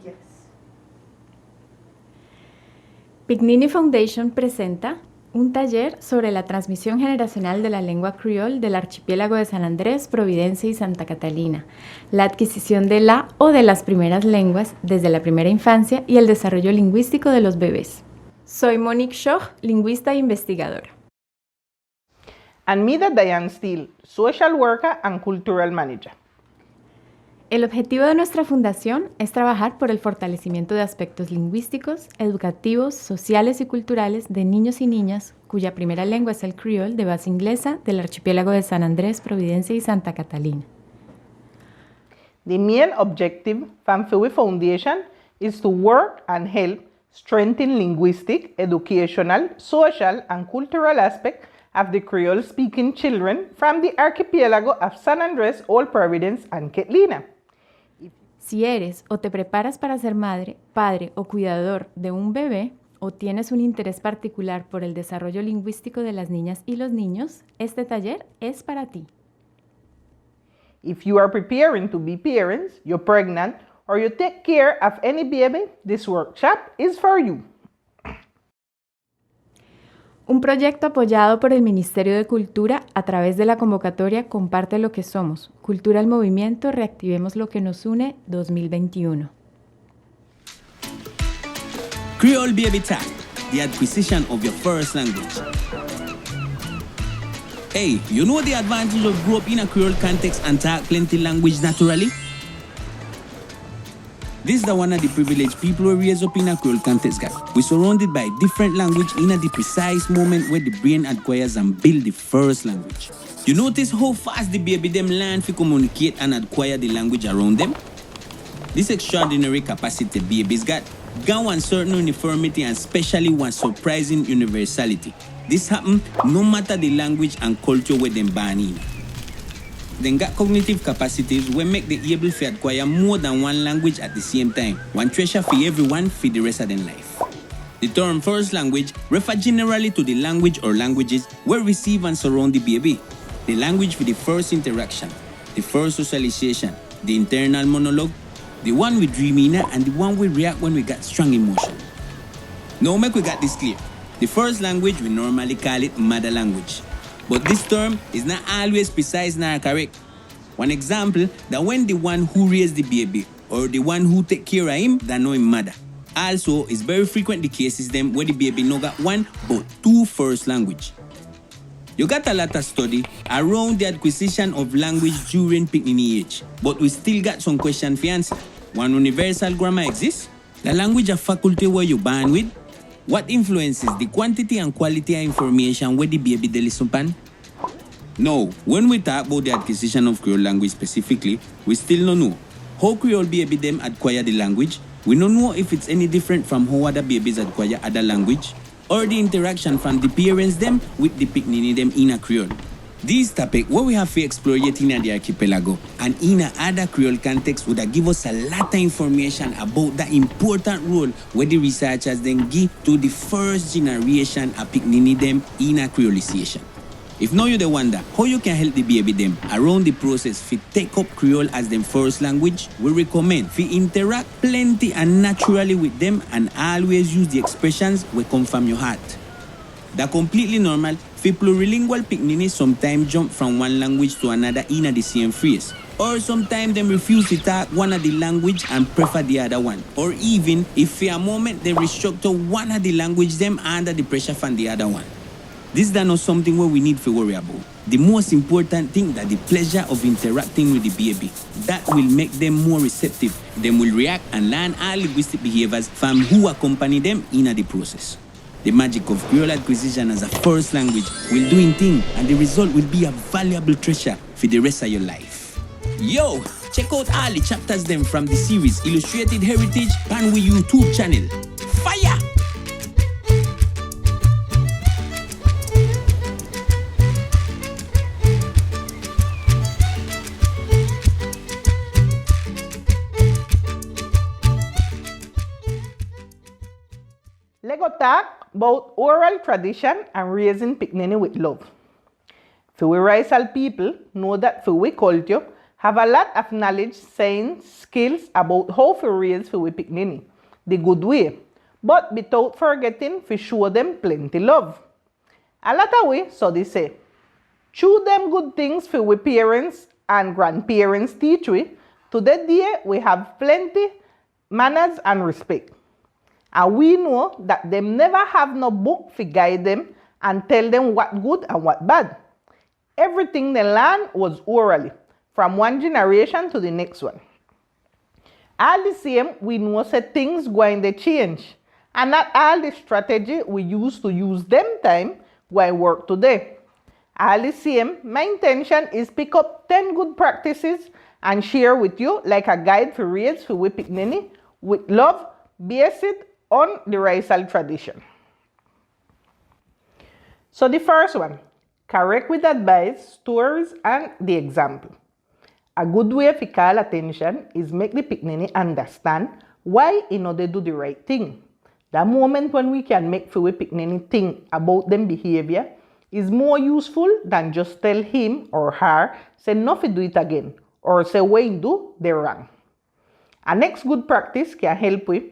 quieras. Picnini Foundation presenta un taller sobre la transmisión generacional de la lengua criol del archipiélago de San Andrés, Providencia y Santa Catalina, la adquisición de la o de las primeras lenguas desde la primera infancia y el desarrollo lingüístico de los bebés. Soy Monique Schoch, lingüista e investigadora. And me, Diane Steele, social worker and cultural manager. El objetivo de nuestra fundación es trabajar por el fortalecimiento de aspectos lingüísticos, educativos, sociales y culturales de niños y niñas cuya primera lengua es el criol de base inglesa del archipiélago de San Andrés, Providencia y Santa Catalina. The main objective from FIWI Foundation is to work and help strengthen linguistic, educational, social, and cultural aspects of the Creole-speaking children from the archipelago of San Andrés, Old Providence, and Catalina. Si eres o te preparas para ser madre, padre o cuidador de un bebé o tienes un interés particular por el desarrollo lingüístico de las niñas y los niños, este taller es para ti. If you are preparing to be parents, you're pregnant, or you take care of any baby, this workshop is for you. Un proyecto apoyado por el Ministerio de Cultura a través de la convocatoria Comparte lo que somos, Cultura al Movimiento, Reactivemos lo que nos une 2021. Creole Baby Talk, the acquisition of your first language. Hey, you know the advantage of growing up in a Creole context and talk plenty language naturally? This is the one of the privileged people who raised up in a Creole context, guys. We're surrounded by different language in the precise moment where the brain acquires and build the first language. You notice how fast the baby them learn to communicate and acquire the language around them? This extraordinary capacity babies got one certain uniformity and especially one surprising universality. This happen no matter the language and culture where them born in. They got cognitive capacities will make them able to acquire more than one language at the same time. One treasure for everyone for the rest of their life. The term first language refers generally to the language or languages where receive and surround the baby. The language for the first interaction, the first socialization, the internal monologue, the one we dream in and the one we react when we got strong emotion. Now make we got this clear. The first language we normally call it mother language. But this term is not always precise nor correct. One example, that when the one who raised the baby or the one who take care of him, that know him mother. Also, it's very frequent the cases them where the baby no got one but two first language. You got a lot of study around the acquisition of language during picnic age, but we still got some questions for answer. One universal grammar exists? The language of faculty where you born with? What influences the quantity and quality of information where the baby they listen upon? No, when we talk about the acquisition of Creole language specifically, we still don't know how Creole baby them acquire the language. We don't know if it's any different from how other babies acquire other language, or the interaction from the parents them with the picnini them in a Creole. This topic what we have to explore yet in the archipelago and in other Creole context would give us a lot of information about the important role where the researchers then give to the first generation of picnini them in a Creolisation. If now you the wonder how you can help the baby them around the process fi take up Creole as them first language, we recommend fi interact plenty and naturally with them and always use the expressions we come from your heart. They're completely normal. For plurilingual picnini sometimes jump from one language to another in the same phrase. Or sometimes they refuse to talk one of the language and prefer the other one. Or even if for a moment they restructure one of the language them under the pressure from the other one. This is not something where we need to worry about. The most important thing that the pleasure of interacting with the baby. That will make them more receptive. They will react and learn all linguistic behaviors from who accompany them in the process. The magic of Creole acquisition as a first language will do in thing and the result will be a valuable treasure for the rest of your life. Yo, check out all the chapters them from the series Illustrated Heritage on we YouTube channel. Fire! Let's talk about oral tradition and raising picnini with love. For we Raisal people know that for we culture have a lot of knowledge, saying skills about how to raise for we picnini the good way, but without forgetting to show them plenty love. A lot of way, so they say, choose them good things for we parents and grandparents teach we. To that day, we have plenty manners and respect. And we know that them never have no book to guide them and tell them what good and what bad. Everything they learn was orally, from one generation to the next one. All the same, we know that things going to change. And not all the strategy we used to use them time going work today. All the same, my intention is pick up 10 good practices and share with you like a guide for raise for we picnini with love based on the racial tradition. So the first one, correct with advice, stories, and the example. A good way to call attention is make the picnini understand why they do the right thing. The moment when we can make for we picnini think about them behavior is more useful than just tell him or her, say not to do it again, or say what you do, they're wrong. A next good practice can help with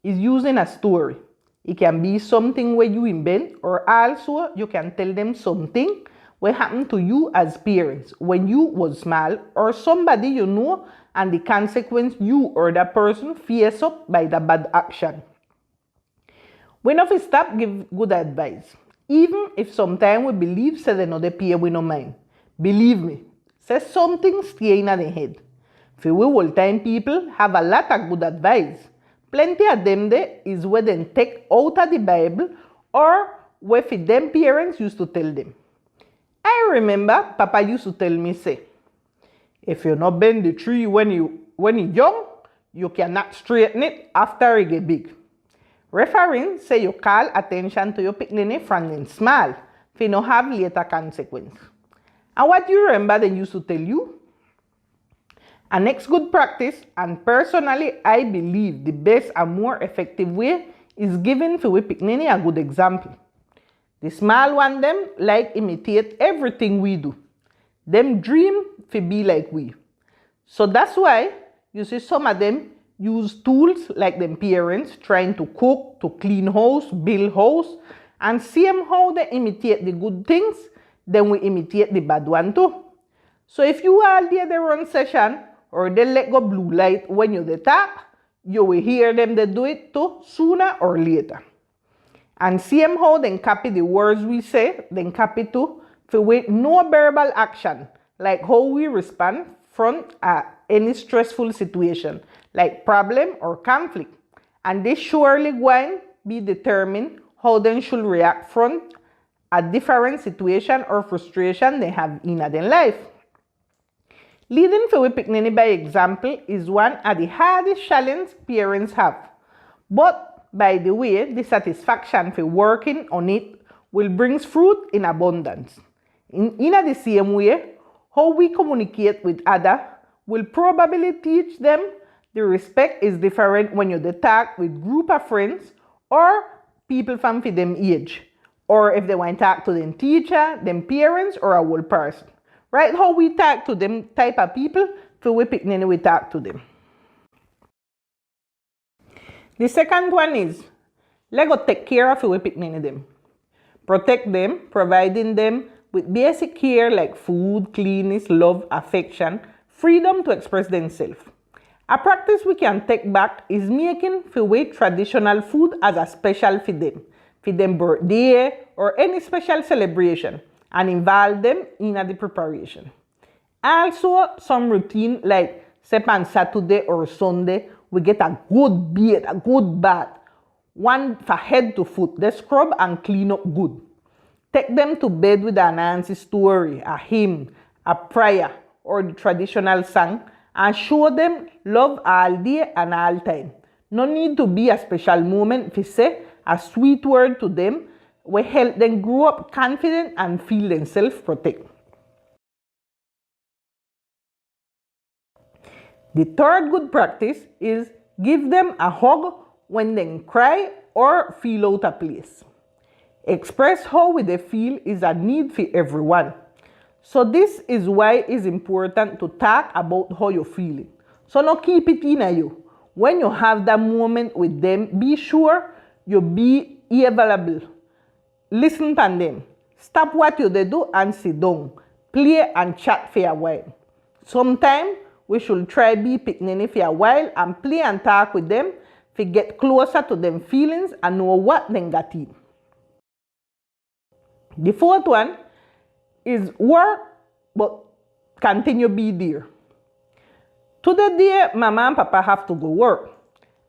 is using a story. It can be something where you invent, or also you can tell them something what happened to you as parents when you was small, or somebody you know and the consequence you or that person face up by the bad action. When we stop give good advice, even if sometimes we believe say they know the pay we no mind. Believe me, say something stay in the head. For we old time people have a lot of good advice. Plenty of them there is where they take out of the Bible or where for them parents used to tell them. I remember Papa used to tell me, say, if you not bend the tree when you young, you cannot straighten it after it get big. Referring say you call attention to your picnini from them small, if you not have later consequence. And what you remember they used to tell you? A next good practice, and personally I believe the best and more effective way, is giving for we picnini a good example. The small one them like imitate everything we do. Them dream to be like we. So that's why you see some of them use tools like them parents trying to cook, to clean house, build house, and same how they imitate the good things, then we imitate the bad one too. So if you are there the run session or they let go blue light when you talk, you will hear them they do it too sooner or later. And same how they copy the words we say, then copy too for with no verbal action, like how we respond from any stressful situation, like problem or conflict. And they surely going to be determined how they should react from a different situation or frustration they have in their life. Leading for we picnini by example is one of the hardest challenges parents have. But by the way, the satisfaction for working on it will bring fruit in abundance. In the same way, how we communicate with others will probably teach them the respect is different when you talk with group of friends or people from them age, or if they want to talk to them teacher, them parents, or a whole person. Right? How we talk to them type of people, for we picnini we talk to them. The second one is, let go take care of we picnini them. Protect them, providing them with basic care like food, cleanliness, love, affection, freedom to express themselves. A practice we can take back is making for we traditional food as a special for them birthday or any special celebration, and involve them in the preparation. Also, some routine like say on Saturday or Sunday, we get a good beard, a good bath, one for head to foot. They scrub and clean up good. Take them to bed with a Nancy story, a hymn, a prayer, or the traditional song, and show them love all day and all time. No need to be a special moment to say a sweet word to them. We help them grow up confident and feel themselves protected. The third good practice is give them a hug when they cry or feel out of place. Express how they feel is a need for everyone. So this is why it's important to talk about how you're feeling. So no keep it in you. When you have that moment with them, be sure you be available. Listen to them. Stop what you do and sit down. Play and chat for a while. Sometimes we should try be picnic for a while and play and talk with them to get closer to them feelings and know what they got in. The fourth one is work, but continue be there. To the day, mama and papa have to go work,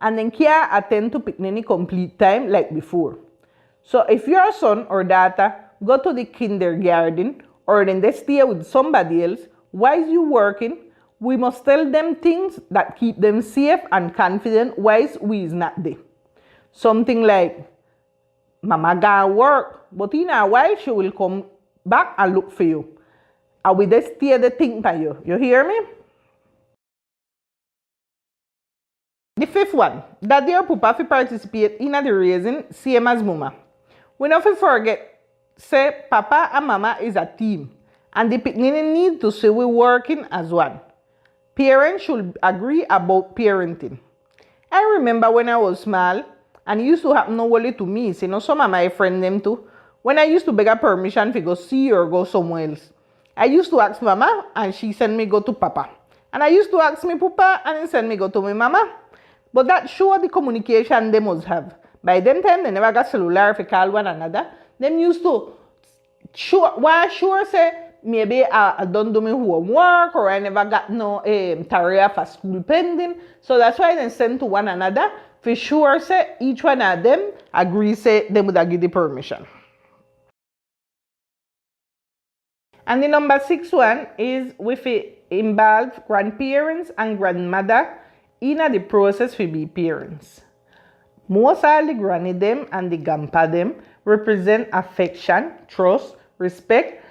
and then can't attend to picnic complete time like before. So if your son or daughter go to the kindergarten or then they stay with somebody else while you working, we must tell them things that keep them safe and confident whilst we is not there. Something like, mama gonna work, but in a while she will come back and look for you. And we just stay the thing by you. You hear me? The fifth one, that your papa fi participate in the raising same as mama. We not forget, say papa and mama is a team, and the picnic need to see we working as one. Parents should agree about parenting. I remember when I was small, and it used to happen only to me, some of my friends them too. When I used to beg her permission to go see or go somewhere else, I used to ask mama, and she send me go to papa. And I used to ask me papa, and he send me go to my mama. But that show the communication they must have. By them time, they never got cellular to call one another. Them used to sure say, maybe I don't do my homework or I never got no tariff for school pending. So that's why they send to one another. For sure say, each one of them agree say they would give the permission. And the number 6 one is with involve grandparents and grandmother in the process for be parents. Most of the granny them and the grandpa them represent affection, trust, respect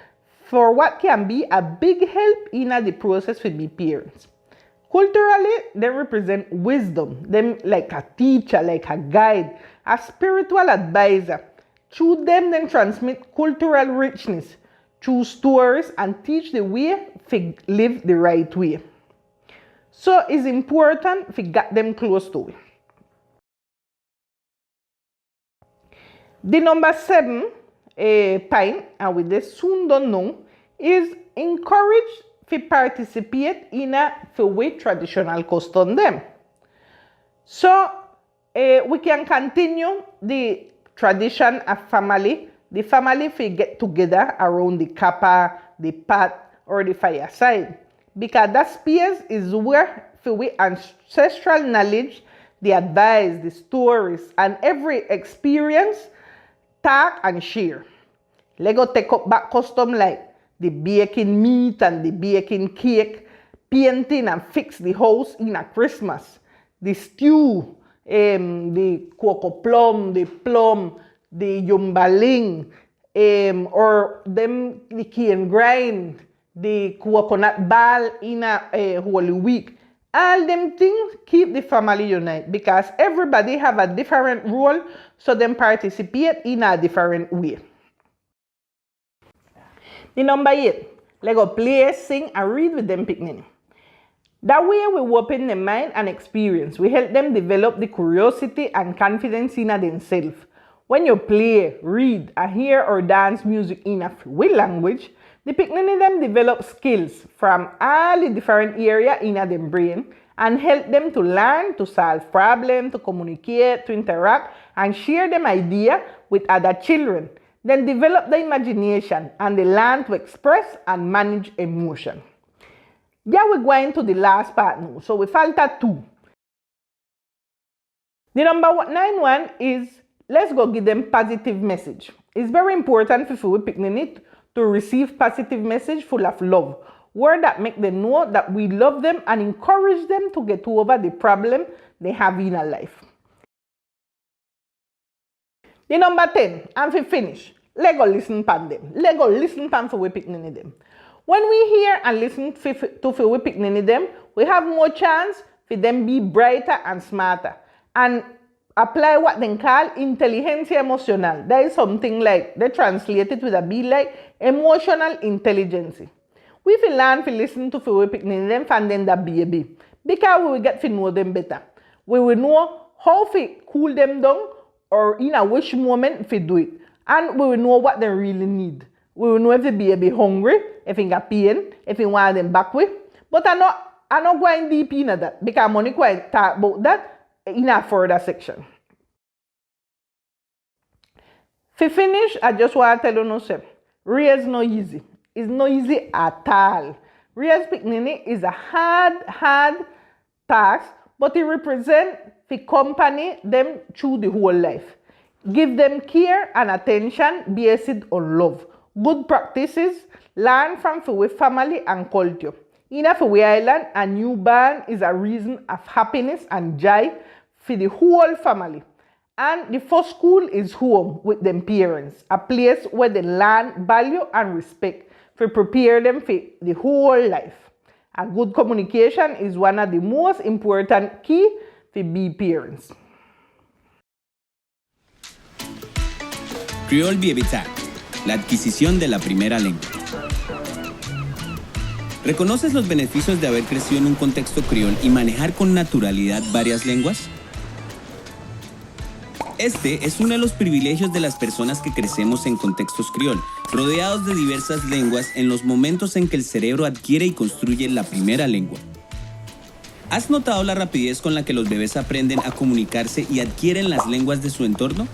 for what can be a big help in the process for be parents. Culturally, they represent wisdom, them like a teacher, like a guide, a spiritual advisor. Through them, then transmit cultural richness through stories and teach the way to live the right way. So it's important to get them close to it. The number 7 point, and we this soon don't know, is encourage to participate in a way traditional custom them. So we can continue the tradition of family. The family will get together around the kappa, the pot, or the fireside. Because that space is where we ancestral knowledge, the advice, the stories, and every experience talk and share. Lego take up back custom like the baking meat and the baking cake, painting and fix the house in a Christmas, the stew, the cocoa plum, the plum, the yumbaling, or them the cane grind, the coconut ball in a Holy Week. All them things keep the family united because everybody have a different role, so them participate in a different way. The number 8, let go play, sing, and read with them picnic. That way we open their mind and experience. We help them develop the curiosity and confidence in themselves. When you play, read, and hear or dance music in a free language, the picnic them develop skills from all the different areas in their brain and help them to learn, to solve problems, to communicate, to interact, and share them ideas with other children. Then develop the imagination and they learn to express and manage emotion. Yeah, we're going to the last part now. So we falter 2. The number 9 one is let's go give them positive message. It's very important for we picnic to receive positive message full of love. Word that make them know that we love them and encourage them to get over the problem they have in their life. The number 10, and we finish. Let go listen pan them. Let go listen pan for we picnic them. When we hear and listen to for we picnic them, we have more chance for them be brighter and smarter and apply what they call inteligencia emocional. That is something like, they translate it with a B like emotional intelligence. We feel learn to listen to we picnic them fan them that baby. Because we will get to know them better. We will know how to cool them down or in a which moment to do it. And we will know what they really need. We will know if the baby hungry, if he got pain, if he want them back with. But I'm not going deep into that because I'm only going to talk about that in a further section. To finish, I just want to tell you no, raise no easy. It's not easy at all. Raise picnic is a hard task, but it represents the company them through the whole life. Give them care and attention based on love. Good practices, learn from the family and culture. In Fiwi Island, a newborn is a reason of happiness and joy for the whole family. And the first school is home with them parents, a place where they learn value and respect to prepare them for the whole life. A good communication is one of the most important key to be parents. Creole Baby Tag, la adquisición de la primera lengua. ¿Reconoces los beneficios de haber crecido en un contexto criol y manejar con naturalidad varias lenguas? Este es uno de los privilegios de las personas que crecemos en contextos criol, rodeados de diversas lenguas en los momentos en que el cerebro adquiere y construye la primera lengua. ¿Has notado la rapidez con la que los bebés aprenden a comunicarse y adquieren las lenguas de su entorno?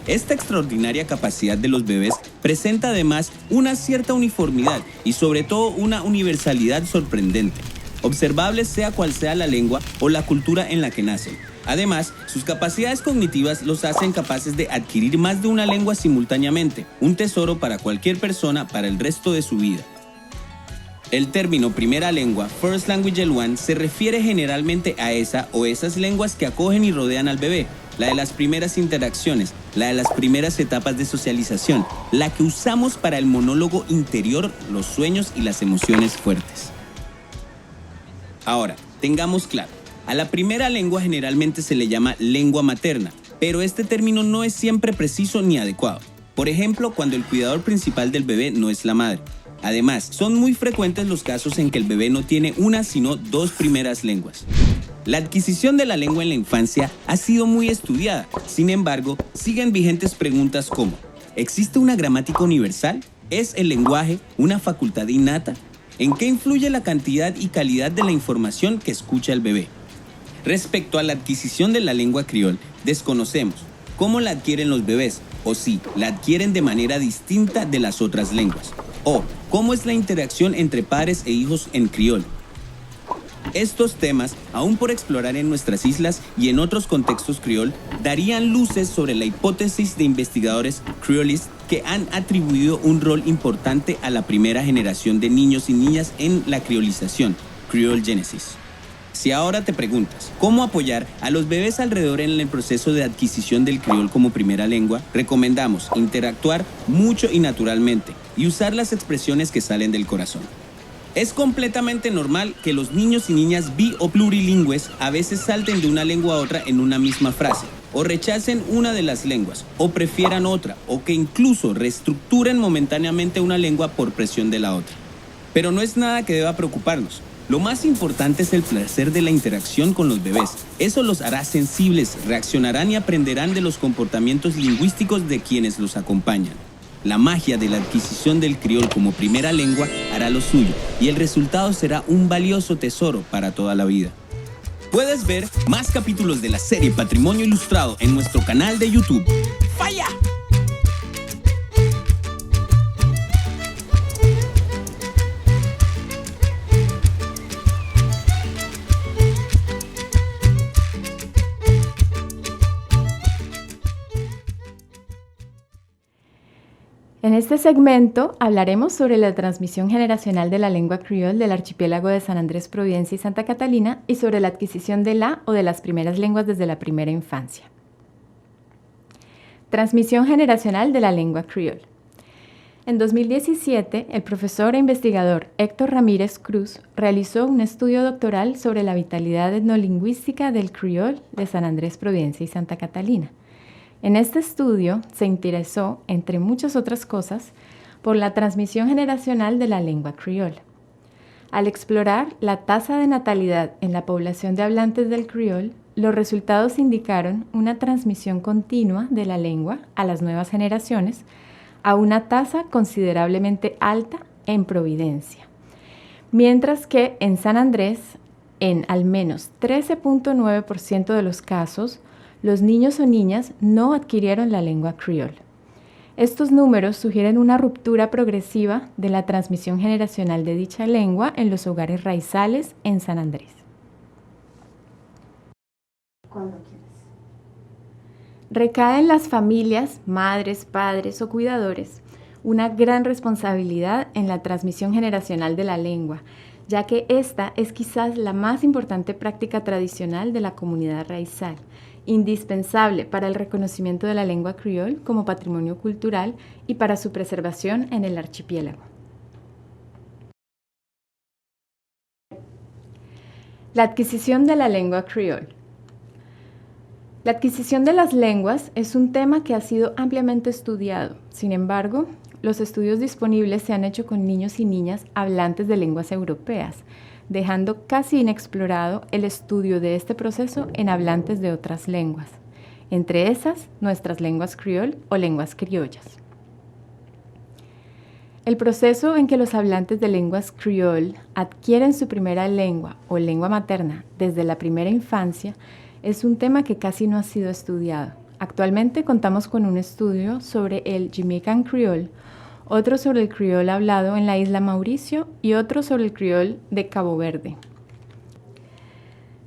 Esta extraordinaria capacidad de los bebés presenta además una cierta uniformidad y sobre todo una universalidad sorprendente, observable sea cual sea la lengua o la cultura en la que nacen. Además, sus capacidades cognitivas los hacen capaces de adquirir más de una lengua simultáneamente, un tesoro para cualquier persona para el resto de su vida. El término primera lengua, First Language L1, se refiere generalmente a esa o esas lenguas que acogen y rodean al bebé, la de las primeras interacciones, la de las primeras etapas de socialización, la que usamos para el monólogo interior, los sueños y las emociones fuertes. Ahora, tengamos claro, a la primera lengua generalmente se le llama lengua materna, pero este término no es siempre preciso ni adecuado. Por ejemplo, cuando el cuidador principal del bebé no es la madre. Además, son muy frecuentes los casos en que el bebé no tiene una sino dos primeras lenguas. La adquisición de la lengua en la infancia ha sido muy estudiada. Sin embargo, siguen vigentes preguntas como: ¿existe una gramática universal? ¿Es el lenguaje una facultad innata? ¿En qué influye la cantidad y calidad de la información que escucha el bebé? Respecto a la adquisición de la lengua criol, desconocemos cómo la adquieren los bebés, o si la adquieren de manera distinta de las otras lenguas, o cómo es la interacción entre padres e hijos en criol. Estos temas, aún por explorar en nuestras islas y en otros contextos criol, darían luces sobre la hipótesis de investigadores criolistas que han atribuido un rol importante a la primera generación de niños y niñas en la criolización, Creole Genesis. Si ahora te preguntas cómo apoyar a los bebés alrededor en el proceso de adquisición del criol como primera lengua, recomendamos interactuar mucho y naturalmente y usar las expresiones que salen del corazón. Es completamente normal que los niños y niñas bi o plurilingües a veces salten de una lengua a otra en una misma frase, o rechacen una de las lenguas, o prefieran otra, o que incluso reestructuren momentáneamente una lengua por presión de la otra. Pero no es nada que deba preocuparnos. Lo más importante es el placer de la interacción con los bebés. Eso los hará sensibles, reaccionarán y aprenderán de los comportamientos lingüísticos de quienes los acompañan. La magia de la adquisición del criol como primera lengua hará lo suyo y el resultado será un valioso tesoro para toda la vida. Puedes ver más capítulos de la serie Patrimonio Ilustrado en nuestro canal de YouTube. ¡Falla! En este segmento hablaremos sobre la transmisión generacional de la lengua criol del archipiélago de San Andrés, Providencia y Santa Catalina y sobre la adquisición de la o de las primeras lenguas desde la primera infancia. Transmisión generacional de la lengua criol. En 2017, el profesor e investigador Héctor Ramírez Cruz realizó un estudio doctoral sobre la vitalidad etnolingüística del criol de San Andrés, Providencia y Santa Catalina. En este estudio se interesó, entre muchas otras cosas, por la transmisión generacional de la lengua criolla. Al explorar la tasa de natalidad en la población de hablantes del criol, los resultados indicaron una transmisión continua de la lengua a las nuevas generaciones a una tasa considerablemente alta en Providencia, mientras que en San Andrés, en al menos 13.9% de los casos, los niños o niñas no adquirieron la lengua criol. Estos números sugieren una ruptura progresiva de la transmisión generacional de dicha lengua en los hogares raizales en San Andrés. Recae en las familias, madres, padres o cuidadores, una gran responsabilidad en la transmisión generacional de la lengua, ya que esta es quizás la más importante práctica tradicional de la comunidad raizal, indispensable para el reconocimiento de la lengua criol como patrimonio cultural y para su preservación en el archipiélago. La adquisición de la lengua criol. La adquisición de las lenguas es un tema que ha sido ampliamente estudiado. Sin embargo, los estudios disponibles se han hecho con niños y niñas hablantes de lenguas europeas, dejando casi inexplorado el estudio de este proceso en hablantes de otras lenguas, entre esas nuestras lenguas criol o lenguas criollas. El proceso en que los hablantes de lenguas criol adquieren su primera lengua o lengua materna desde la primera infancia es un tema que casi no ha sido estudiado. Actualmente contamos con un estudio sobre el Jamaican Creole, otro sobre el criol hablado en la isla Mauricio y otro sobre el criol de Cabo Verde.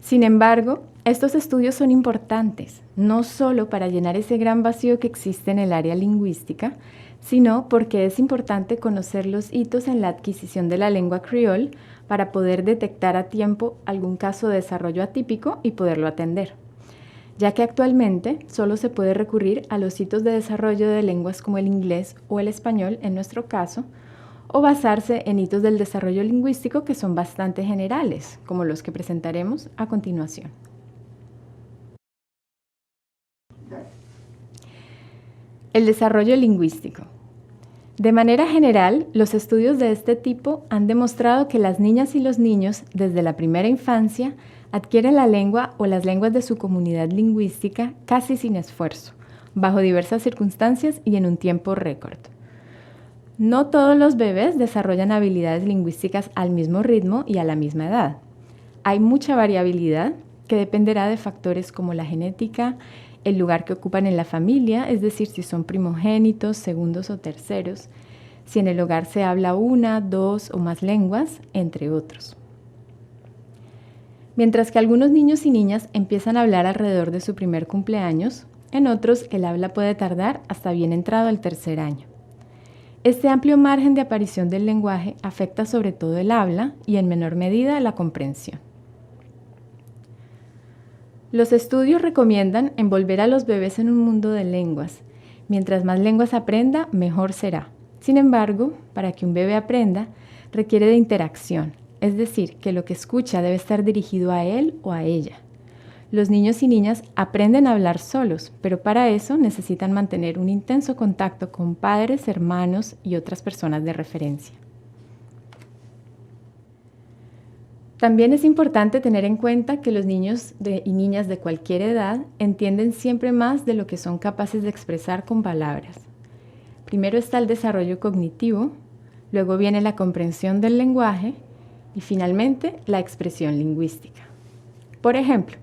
Sin embargo, estos estudios son importantes, no solo para llenar ese gran vacío que existe en el área lingüística, sino porque es importante conocer los hitos en la adquisición de la lengua criol para poder detectar a tiempo algún caso de desarrollo atípico y poderlo atender, ya que actualmente solo se puede recurrir a los hitos de desarrollo de lenguas como el inglés o el español en nuestro caso, o basarse en hitos del desarrollo lingüístico que son bastante generales, como los que presentaremos a continuación. El desarrollo lingüístico. De manera general, los estudios de este tipo han demostrado que las niñas y los niños, desde la primera infancia, adquieren la lengua o las lenguas de su comunidad lingüística casi sin esfuerzo, bajo diversas circunstancias y en un tiempo récord. No todos los bebés desarrollan habilidades lingüísticas al mismo ritmo y a la misma edad. Hay mucha variabilidad que dependerá de factores como la genética, el lugar que ocupan en la familia, es decir, si son primogénitos, segundos o terceros, si en el hogar se habla una, dos o más lenguas, entre otros. Mientras que algunos niños y niñas empiezan a hablar alrededor de su primer cumpleaños, en otros el habla puede tardar hasta bien entrado el tercer año. Este amplio margen de aparición del lenguaje afecta sobre todo el habla y en menor medida la comprensión. Los estudios recomiendan envolver a los bebés en un mundo de lenguas. Mientras más lenguas aprenda, mejor será. Sin embargo, para que un bebé aprenda, requiere de interacción, es decir, que lo que escucha debe estar dirigido a él o a ella. Los niños y niñas aprenden a hablar solos, pero para eso necesitan mantener un intenso contacto con padres, hermanos y otras personas de referencia. También es importante tener en cuenta que los niños y niñas de cualquier edad entienden siempre más de lo que son capaces de expresar con palabras. Primero está el desarrollo cognitivo, luego viene la comprensión del lenguaje y finalmente la expresión lingüística. Por ejemplo,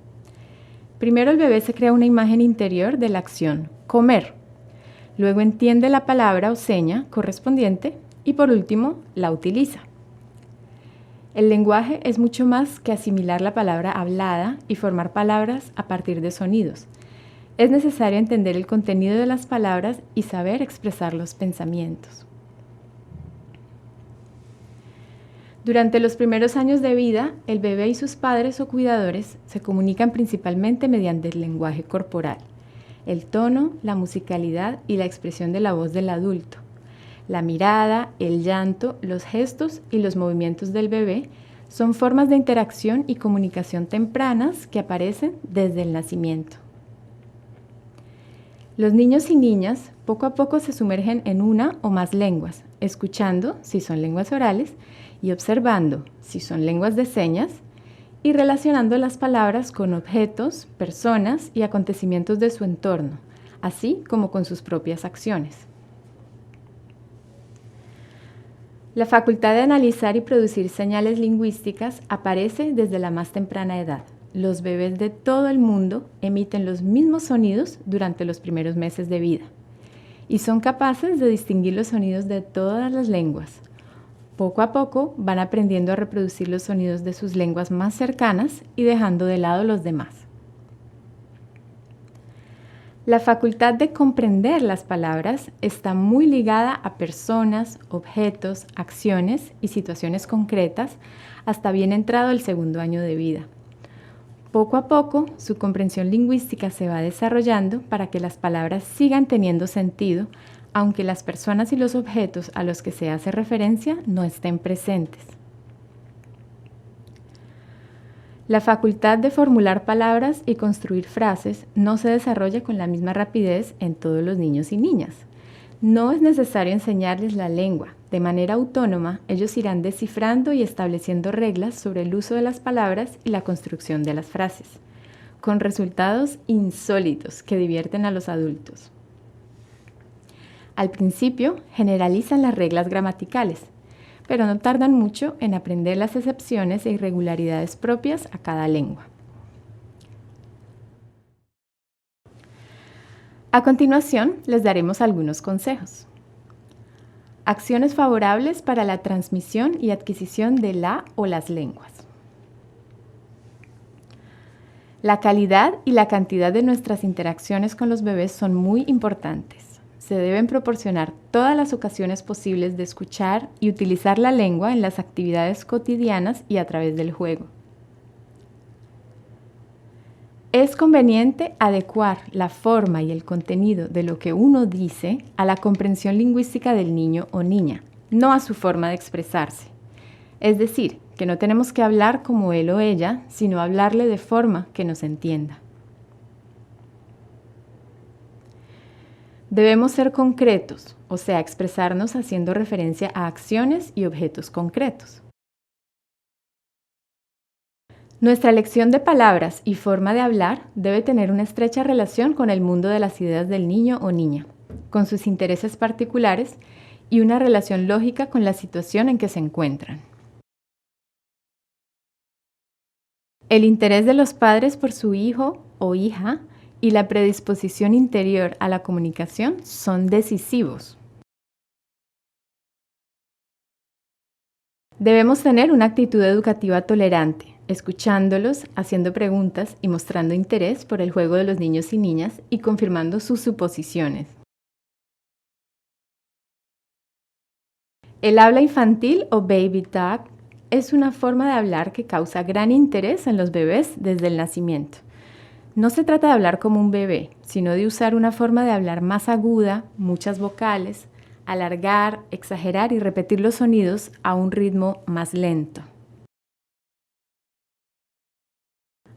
primero el bebé se crea una imagen interior de la acción comer, luego entiende la palabra o seña correspondiente y por último la utiliza. El lenguaje es mucho más que asimilar la palabra hablada y formar palabras a partir de sonidos. Es necesario entender el contenido de las palabras y saber expresar los pensamientos. Durante los primeros años de vida, el bebé y sus padres o cuidadores se comunican principalmente mediante el lenguaje corporal, el tono, la musicalidad y la expresión de la voz del adulto. La mirada, el llanto, los gestos y los movimientos del bebé son formas de interacción y comunicación tempranas que aparecen desde el nacimiento. Los niños y niñas poco a poco se sumergen en una o más lenguas, escuchando si son lenguas orales y observando si son lenguas de señas, y relacionando las palabras con objetos, personas y acontecimientos de su entorno, así como con sus propias acciones. La facultad de analizar y producir señales lingüísticas aparece desde la más temprana edad. Los bebés de todo el mundo emiten los mismos sonidos durante los primeros meses de vida y son capaces de distinguir los sonidos de todas las lenguas. Poco a poco van aprendiendo a reproducir los sonidos de sus lenguas más cercanas y dejando de lado los demás. La facultad de comprender las palabras está muy ligada a personas, objetos, acciones y situaciones concretas hasta bien entrado el segundo año de vida. Poco a poco, su comprensión lingüística se va desarrollando para que las palabras sigan teniendo sentido, aunque las personas y los objetos a los que se hace referencia no estén presentes. La facultad de formular palabras y construir frases no se desarrolla con la misma rapidez en todos los niños y niñas. No es necesario enseñarles la lengua. De manera autónoma, ellos irán descifrando y estableciendo reglas sobre el uso de las palabras y la construcción de las frases, con resultados insólitos que divierten a los adultos. Al principio, generalizan las reglas gramaticales, pero no tardan mucho en aprender las excepciones e irregularidades propias a cada lengua. A continuación, les daremos algunos consejos. Acciones favorables para la transmisión y adquisición de la o las lenguas. La calidad y la cantidad de nuestras interacciones con los bebés son muy importantes. Se deben proporcionar todas las ocasiones posibles de escuchar y utilizar la lengua en las actividades cotidianas y a través del juego. Es conveniente adecuar la forma y el contenido de lo que uno dice a la comprensión lingüística del niño o niña, no a su forma de expresarse. Es decir, que no tenemos que hablar como él o ella, sino hablarle de forma que nos entienda. Debemos ser concretos, o sea, expresarnos haciendo referencia a acciones y objetos concretos. Nuestra elección de palabras y forma de hablar debe tener una estrecha relación con el mundo de las ideas del niño o niña, con sus intereses particulares y una relación lógica con la situación en que se encuentran. El interés de los padres por su hijo o hija y la predisposición interior a la comunicación son decisivos. Debemos tener una actitud educativa tolerante, escuchándolos, haciendo preguntas y mostrando interés por el juego de los niños y niñas y confirmando sus suposiciones. El habla infantil o baby talk es una forma de hablar que causa gran interés en los bebés desde el nacimiento. No se trata de hablar como un bebé, sino de usar una forma de hablar más aguda, muchas vocales, alargar, exagerar y repetir los sonidos a un ritmo más lento.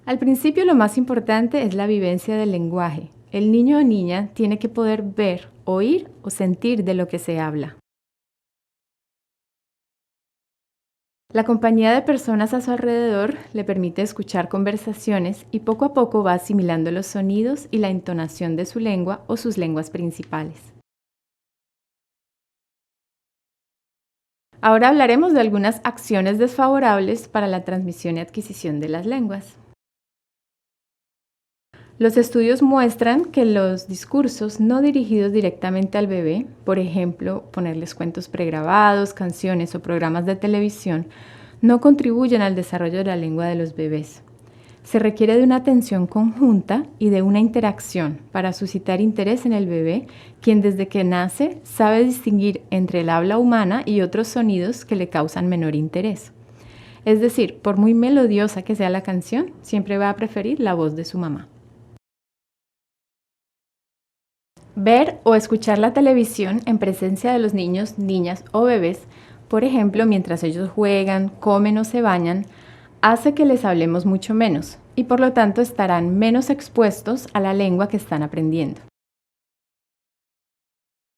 Al principio lo más importante es la vivencia del lenguaje. El niño o niña tiene que poder ver, oír o sentir de lo que se habla. La compañía de personas a su alrededor le permite escuchar conversaciones y poco a poco va asimilando los sonidos y la entonación de su lengua o sus lenguas principales. Ahora hablaremos de algunas acciones desfavorables para la transmisión y adquisición de las lenguas. Los estudios muestran que los discursos no dirigidos directamente al bebé, por ejemplo, ponerles cuentos pregrabados, canciones o programas de televisión, no contribuyen al desarrollo de la lengua de los bebés. Se requiere de una atención conjunta y de una interacción para suscitar interés en el bebé, quien desde que nace sabe distinguir entre el habla humana y otros sonidos que le causan menor interés. Es decir, por muy melodiosa que sea la canción, siempre va a preferir la voz de su mamá. Ver o escuchar la televisión en presencia de los niños, niñas o bebés, por ejemplo, mientras ellos juegan, comen o se bañan, hace que les hablemos mucho menos y por lo tanto estarán menos expuestos a la lengua que están aprendiendo.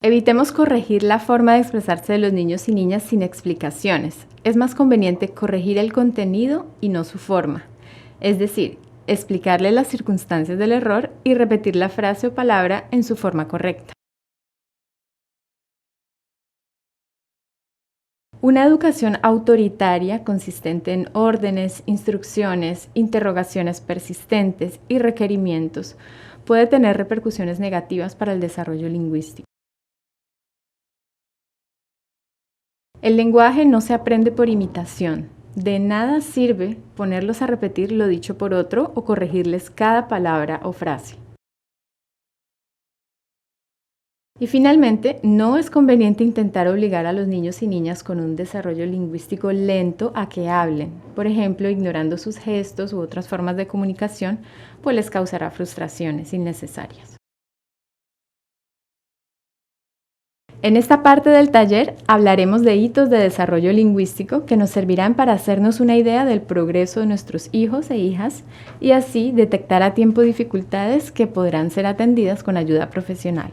Evitemos corregir la forma de expresarse de los niños y niñas sin explicaciones. Es más conveniente corregir el contenido y no su forma. Es decir, explicarle las circunstancias del error y repetir la frase o palabra en su forma correcta. Una educación autoritaria consistente en órdenes, instrucciones, interrogaciones persistentes y requerimientos puede tener repercusiones negativas para el desarrollo lingüístico. El lenguaje no se aprende por imitación. De nada sirve ponerlos a repetir lo dicho por otro o corregirles cada palabra o frase. Y finalmente, no es conveniente intentar obligar a los niños y niñas con un desarrollo lingüístico lento a que hablen, por ejemplo, ignorando sus gestos u otras formas de comunicación, pues les causará frustraciones innecesarias. En esta parte del taller hablaremos de hitos de desarrollo lingüístico que nos servirán para hacernos una idea del progreso de nuestros hijos e hijas y así detectar a tiempo dificultades que podrán ser atendidas con ayuda profesional.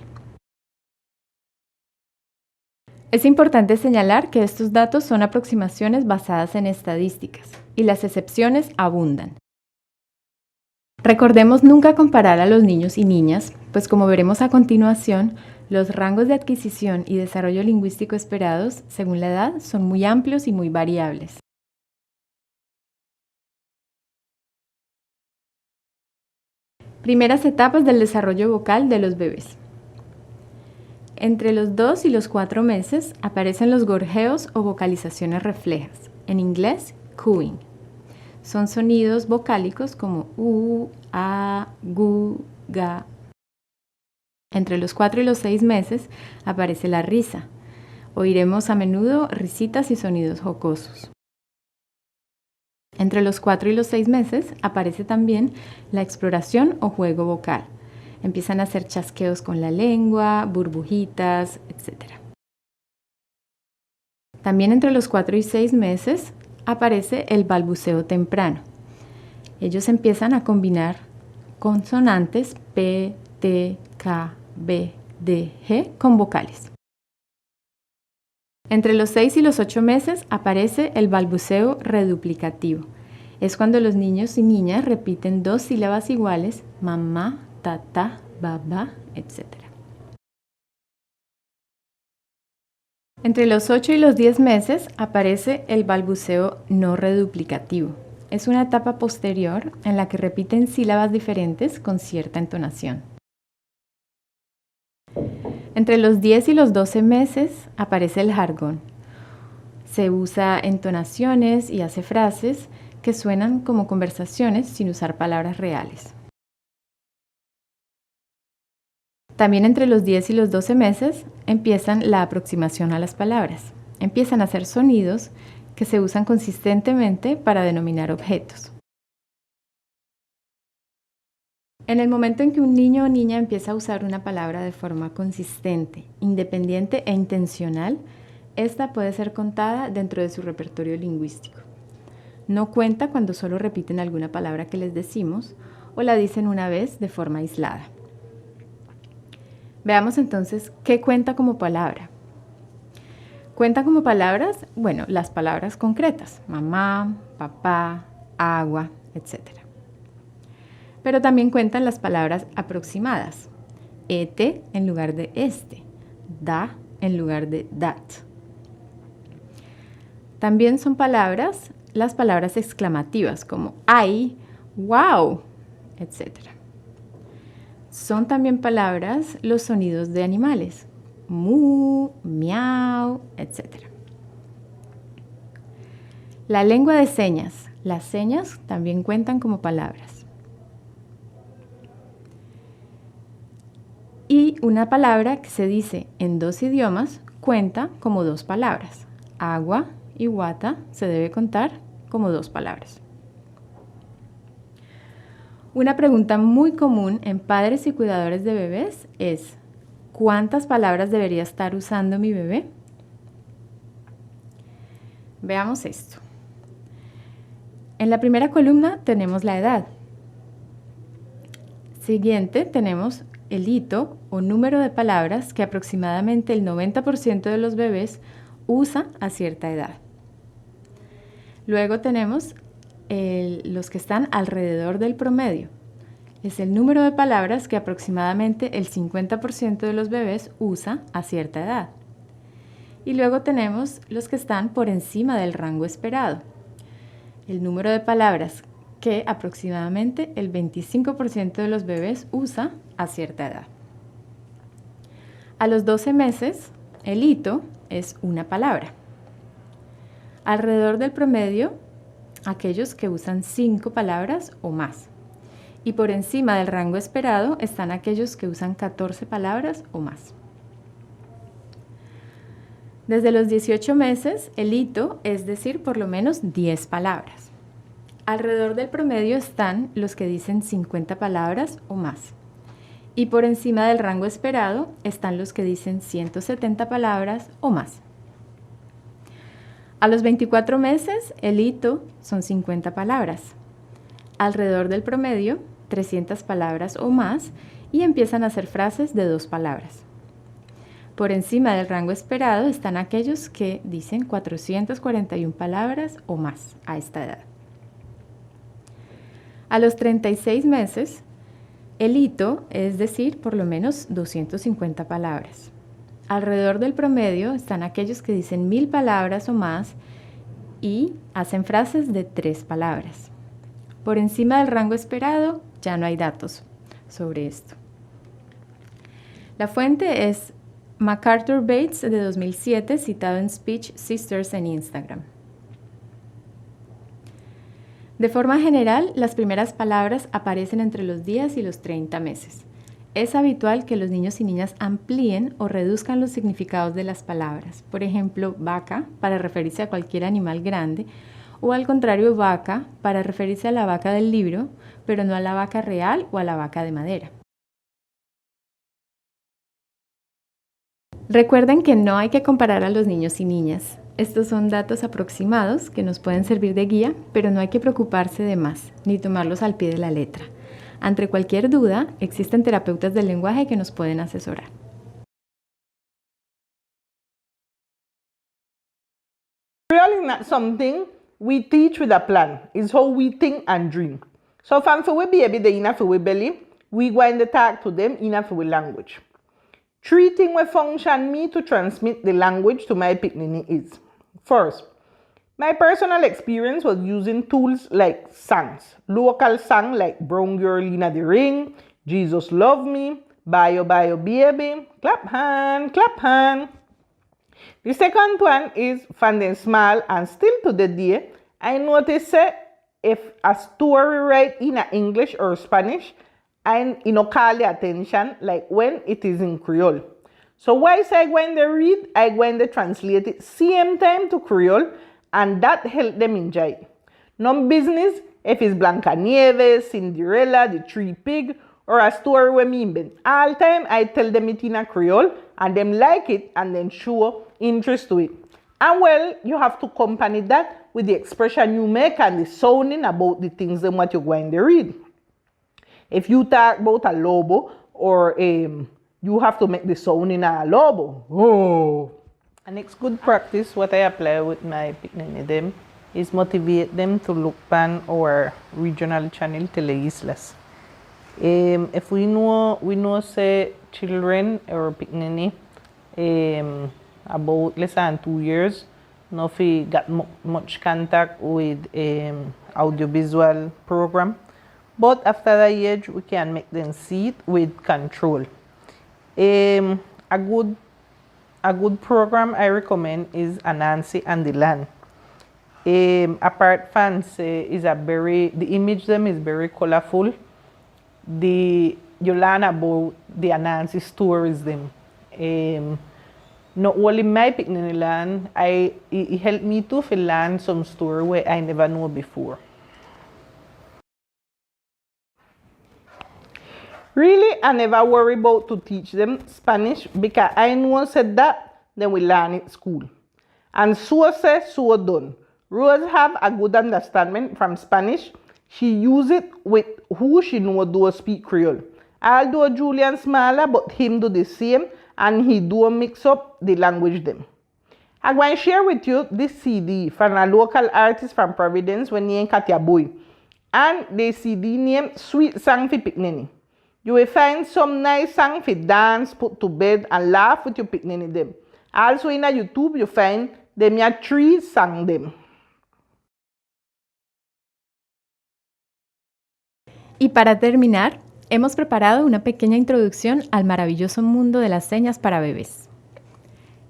Es importante señalar que estos datos son aproximaciones basadas en estadísticas y las excepciones abundan. Recordemos nunca comparar a los niños y niñas, pues como veremos a continuación, los rangos de adquisición y desarrollo lingüístico esperados según la edad son muy amplios y muy variables. Primeras etapas del desarrollo vocal de los bebés. Entre los 2 y los 4 meses aparecen los gorjeos o vocalizaciones reflejas, en inglés cooing. Son sonidos vocálicos como u, a, gu, ga. Entre los 4 y los 6 meses aparece la risa. Oiremos a menudo risitas y sonidos jocosos. Entre los 4 y los 6 meses aparece también la exploración o juego vocal. Empiezan a hacer chasqueos con la lengua, burbujitas, etc. También entre los 4 y 6 meses aparece el balbuceo temprano. Ellos empiezan a combinar consonantes P, T, K, B, D, G con vocales. Entre los 6 y los 8 meses aparece el balbuceo reduplicativo. Es cuando los niños y niñas repiten 2 sílabas iguales, mamá, tata, baba, etc. Entre los 8 y los 10 meses aparece el balbuceo no reduplicativo. Es una etapa posterior en la que repiten sílabas diferentes con cierta entonación. Entre los 10 y los 12 meses aparece el jargón. Se usa entonaciones y hace frases que suenan como conversaciones sin usar palabras reales. También entre los 10 y los 12 meses empiezan la aproximación a las palabras. Empiezan a hacer sonidos que se usan consistentemente para denominar objetos. En el momento en que un niño o niña empieza a usar una palabra de forma consistente, independiente e intencional, esta puede ser contada dentro de su repertorio lingüístico. No cuenta cuando solo repiten alguna palabra que les decimos o la dicen una vez de forma aislada. Veamos entonces qué cuenta como palabra. Cuenta como palabras, las palabras concretas, mamá, papá, agua, etc. Pero también cuentan las palabras aproximadas, este en lugar de este, da en lugar de that. También son palabras las palabras exclamativas como ay, wow, etc. Son también palabras los sonidos de animales, mu, miau, etc. La lengua de señas, las señas también cuentan como palabras. Y una palabra que se dice en 2 idiomas cuenta como 2 palabras. Agua y guata se debe contar como 2 palabras. Una pregunta muy común en padres y cuidadores de bebés es ¿cuántas palabras debería estar usando mi bebé? Veamos esto. En la primera columna tenemos la edad. Siguiente tenemos el hito o número de palabras que aproximadamente el 90% de los bebés usa a cierta edad. Luego tenemos los que están alrededor del promedio. Es el número de palabras que aproximadamente el 50% de los bebés usa a cierta edad. Y luego tenemos los que están por encima del rango esperado. El número de palabras que aproximadamente el 25% de los bebés usa a cierta edad. A los 12 meses, el hito es una palabra. Alrededor del promedio, aquellos que usan 5 palabras o más. Y por encima del rango esperado están aquellos que usan 14 palabras o más. Desde los 18 meses, el hito es decir por lo menos 10 palabras. Alrededor del promedio están los que dicen 50 palabras o más. Y por encima del rango esperado están los que dicen 170 palabras o más. A los 24 meses, el hito son 50 palabras. Alrededor del promedio, 300 palabras o más, y empiezan a hacer frases de 2 palabras. Por encima del rango esperado están aquellos que dicen 441 palabras o más a esta edad. A los 36 meses, el hito es decir por lo menos 250 palabras. Alrededor del promedio están aquellos que dicen 1000 palabras o más y hacen frases de 3 palabras. Por encima del rango esperado ya no hay datos sobre esto. La fuente es MacArthur Bates de 2007, citado en Speech Sisters en Instagram. De forma general, las primeras palabras aparecen entre los 10 y los 30 meses. Es habitual que los niños y niñas amplíen o reduzcan los significados de las palabras. Por ejemplo, vaca para referirse a cualquier animal grande, o al contrario, vaca para referirse a la vaca del libro, pero no a la vaca real o a la vaca de madera. Recuerden que no hay que comparar a los niños y niñas. Estos son datos aproximados que nos pueden servir de guía, pero no hay que preocuparse de más, ni tomarlos al pie de la letra. Ante cualquier duda, existen terapeutas del lenguaje que nos pueden asesorar. Creole is not something we teach with a plan. It's how we think and dream. So from for we baby, they enough for we belly, we going to talk to them enough for we language. Three things will function me to transmit the language to my picnic is. First, my personal experience was using tools like songs, local songs like Brown Girl Inna the Ring, Jesus Love Me, Bayo Bayo Baby, Clap Hand, Clap Hand. The second one is from them small and still to the day, I notice if a story right in English or Spanish, and call the attention like when it is in Creole. So once I go and read, I go and translate it same time to Creole, and that help them enjoy it. No business if it's Blancanieves, Cinderella, the Three Pig, or a story where me invent. All time I tell them it in a Creole, and them like it, and then show interest to it. And well, you have to accompany that with the expression you make and the sounding about the things and what you're going to read. If you talk about a lobo or you have to make the sound in a lobo. Oh. And it's good practice. What I apply with my picnic them is motivate them to look pan our regional channel Teleislas. If we know say children or picnic about less than 2 years, not got much contact with audiovisual program. But after that age, we can make them see it with control. A good program I recommend is Anansi and the Land. Apart from the image them is very colorful. You learn about the Anansi stories them. Not only my picnic land, it helped me to learn some story where I never know before. Really, I never worry about to teach them Spanish because I know said that they will learn it school. And so say, so done. Rose have a good understanding from Spanish. She use it with who she know do speak Creole. I'll do a Julian smaller, but him do the same, and he do a mix up the language them. I'm going to share with you this CD from a local artist from Providence when named Katia Boy. And the CD named Sweet Song for Picnini. You will find some nice song for dance, put to bed, and laugh with your picnini them. Also in YouTube you find them here 3 song them. Y para terminar, hemos preparado una pequeña introducción al maravilloso mundo de las señas para bebés.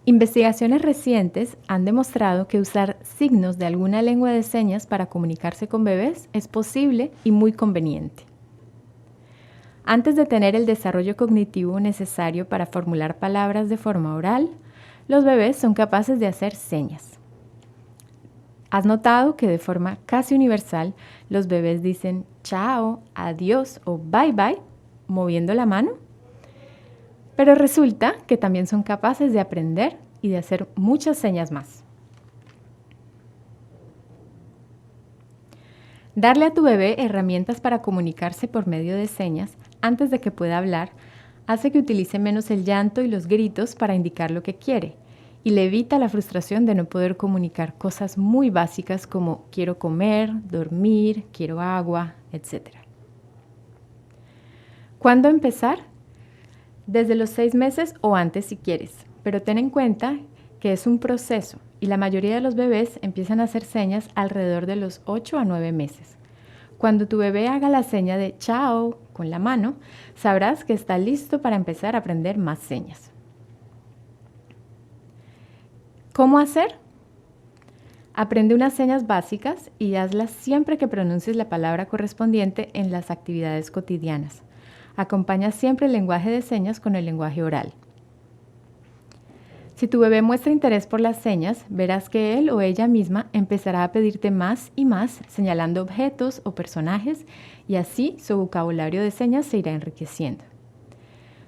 Investigaciones recientes han demostrado que usar signos de alguna lengua de señas para comunicarse con bebés es posible y muy conveniente. Antes de tener el desarrollo cognitivo necesario para formular palabras de forma oral, los bebés son capaces de hacer señas. ¿Has notado que de forma casi universal los bebés dicen chao, adiós o bye bye moviendo la mano? Pero resulta que también son capaces de aprender y de hacer muchas señas más. Darle a tu bebé herramientas para comunicarse por medio de señas antes de que pueda hablar hace que utilice menos el llanto y los gritos para indicar lo que quiere y le evita la frustración de no poder comunicar cosas muy básicas como quiero comer, dormir, quiero agua, etc. ¿Cuándo empezar? Desde los 6 meses o antes si quieres, pero ten en cuenta que es un proceso y la mayoría de los bebés empiezan a hacer señas alrededor de los 8 a 9 meses. Cuando tu bebé haga la seña de chao con la mano, sabrás que está listo para empezar a aprender más señas. ¿Cómo hacer? Aprende unas señas básicas y hazlas siempre que pronuncies la palabra correspondiente en las actividades cotidianas. Acompaña siempre el lenguaje de señas con el lenguaje oral. Si tu bebé muestra interés por las señas, verás que él o ella misma empezará a pedirte más y más, señalando objetos o personajes, y así su vocabulario de señas se irá enriqueciendo.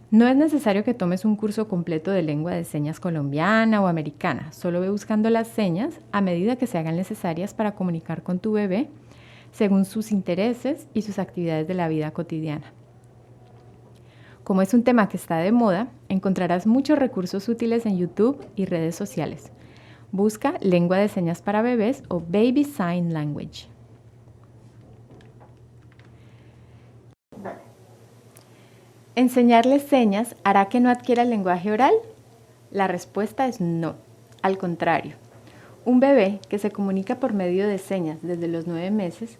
No es necesario que tomes un curso completo de lengua de señas colombiana o americana, solo ve buscando las señas a medida que se hagan necesarias para comunicar con tu bebé, según sus intereses y sus actividades de la vida cotidiana. Como es un tema que está de moda, encontrarás muchos recursos útiles en YouTube y redes sociales. Busca lengua de señas para bebés o Baby Sign Language. ¿Enseñarles señas hará que no adquiera el lenguaje oral? La respuesta es no. Al contrario, un bebé que se comunica por medio de señas desde los 9 meses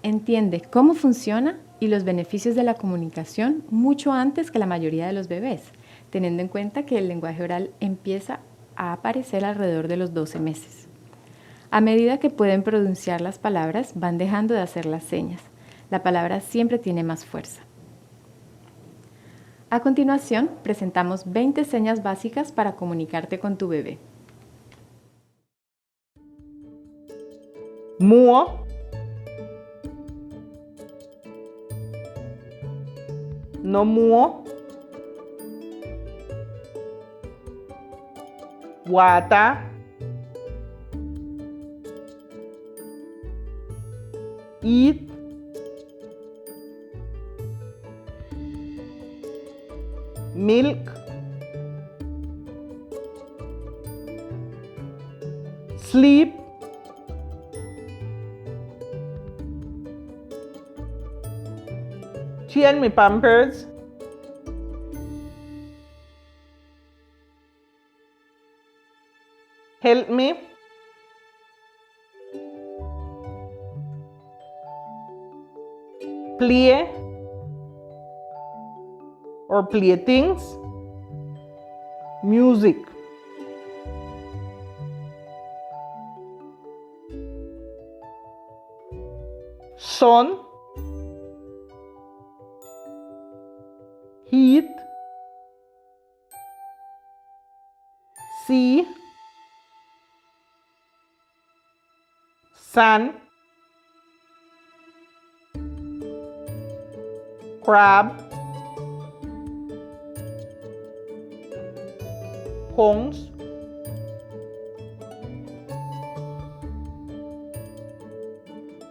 entiende cómo funciona y los beneficios de la comunicación mucho antes que la mayoría de los bebés, teniendo en cuenta que el lenguaje oral empieza a aparecer alrededor de los 12 meses. A medida que pueden pronunciar las palabras, van dejando de hacer las señas. La palabra siempre tiene más fuerza. A continuación, presentamos 20 señas básicas para comunicarte con tu bebé. Muo, no muo, wata, eat, milk, sleep, change my pampers, help me, play or play things, music. Sun, heat, sea, sun, crab, horns,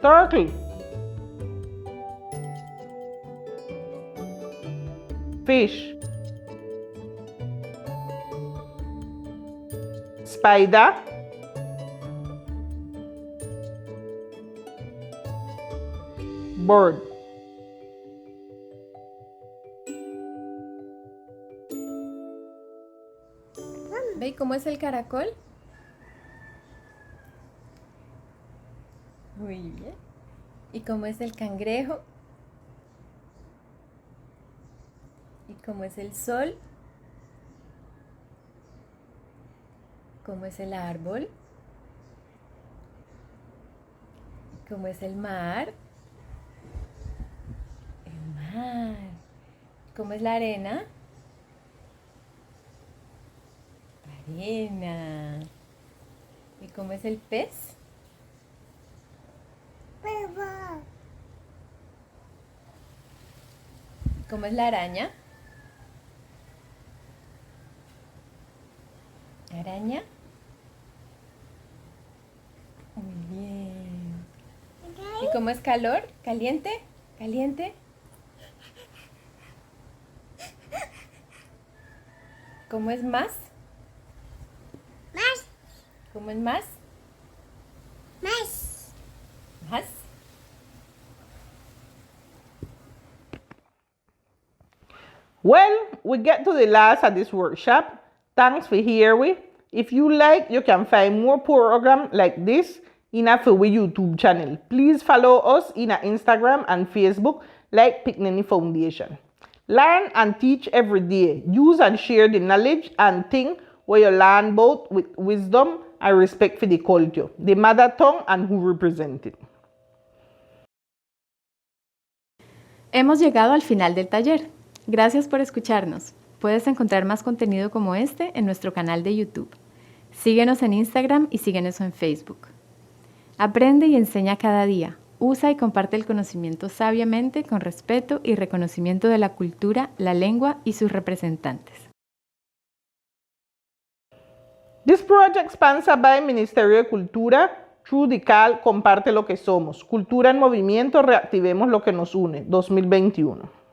turtle, fish, spider, bird. ¿Ve cómo es el caracol? Muy bien. ¿Y cómo es el cangrejo? ¿Y cómo es el sol? ¿Cómo es el árbol? ¿Cómo es el mar? El mar. ¿Cómo es la arena? Arena. ¿Y cómo es el pez? ¿Cómo es la araña? ¿Araña? Muy bien. ¿Y cómo es calor? ¿Caliente? ¿Caliente? ¿Cómo es más? Más, ¿Cómo es más? más. ¿Más? Well, we get to the last of this workshop. Thanks for hearing. If you like, you can find more programs like this in our YouTube channel. Please follow us in our Instagram and Facebook like Pickaninny Foundation. Learn and teach every day. Use and share the knowledge and think where you learn both with wisdom and respect for the culture, the mother tongue, and who represent it. Hemos llegado al final del taller. Gracias por escucharnos. Puedes encontrar más contenido como este en nuestro canal de YouTube. Síguenos en Instagram y síguenos en Facebook. Aprende y enseña cada día. Usa y comparte el conocimiento sabiamente, con respeto y reconocimiento de la cultura, la lengua y sus representantes. This project sponsored by Ministerio de Cultura through the CAL Comparte lo que somos. Cultura en movimiento, reactivemos lo que nos une, 2021.